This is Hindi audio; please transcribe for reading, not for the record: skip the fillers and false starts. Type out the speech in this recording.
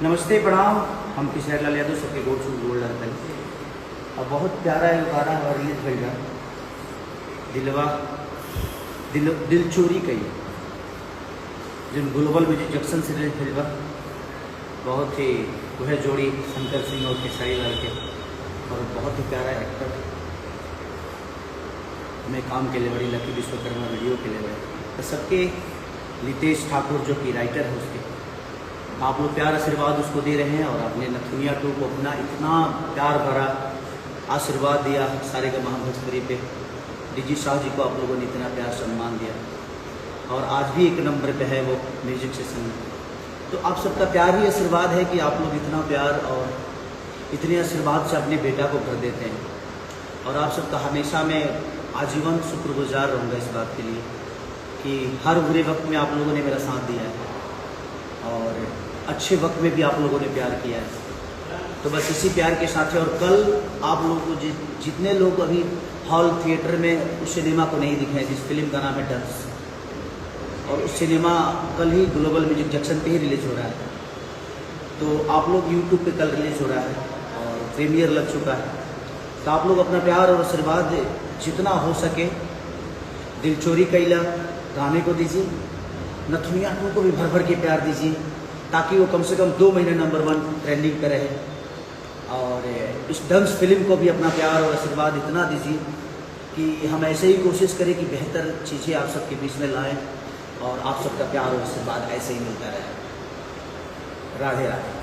नमस्ते प्रणाम। हम किशोर लाल यादव सबके गोल शू गोल्ड अर्पण। अब बहुत प्यारा है गाना और रिलीज भैया दिलवा दिल चोरी कई जिन ग्लोबल म्यूजिक जंक्शन से रिलीज भैया बहुत ही वह जोड़ी शंकर सिंह और खेसारी लाल के और बहुत ही प्यारा एक्टर हमें काम के लिए बड़ी लकी विश्वकर्मा वीडियो के लिए बड़े तो सबके नितेश ठाकुर जो कि राइटर है उसके आप लोग प्यार आशीर्वाद उसको दे रहे हैं और आपने नथुनिया 2 को अपना इतना प्यार भरा आशीर्वाद दिया सारे का महाभोजपुरी पे डीजी शाह जी को आप लोगों ने इतना प्यार सम्मान दिया और आज भी 1 नंबर पे है वो म्यूजिक सेशन में। तो आप सबका प्यार ही आशीर्वाद है कि आप लोग इतना प्यार और इतने आशीर्वाद से अपने बेटा को भर देते हैं और आप सबका हमेशा मैं आजीवन शुक्रगुजार रहूँगा इस बात के लिए कि हर बुरे वक्त में आप लोगों ने मेरा साथ दिया है और अच्छे वक्त में भी आप लोगों ने प्यार किया है। तो बस इसी प्यार के साथ है और कल आप लोगों को जितने लोग अभी हॉल थिएटर में उस सिनेमा को नहीं दिखे जिस फिल्म का नाम है डंस और उस सिनेमा कल ही ग्लोबल म्यूजिक जंक्शन पे ही रिलीज हो रहा है। तो आप लोग यूट्यूब पे कल रिलीज हो रहा है और प्रीमियर लग चुका है। तो आप लोग अपना प्यार और आशीर्वाद जितना हो सके दिल चोरी कैला गाने को दीजिए, नथुनिया 2 को भी भर भर के प्यार दीजिए ताकि वो कम से कम 2 महीने नंबर 1 ट्रेंडिंग पे रहे और इस डंस फिल्म को भी अपना प्यार और आशीर्वाद इतना दीजिए कि हम ऐसे ही कोशिश करें कि बेहतर चीज़ें आप सबके बीच में लाएं और आप सबका प्यार और आशीर्वाद ऐसे ही मिलता रहे। राधे राधे।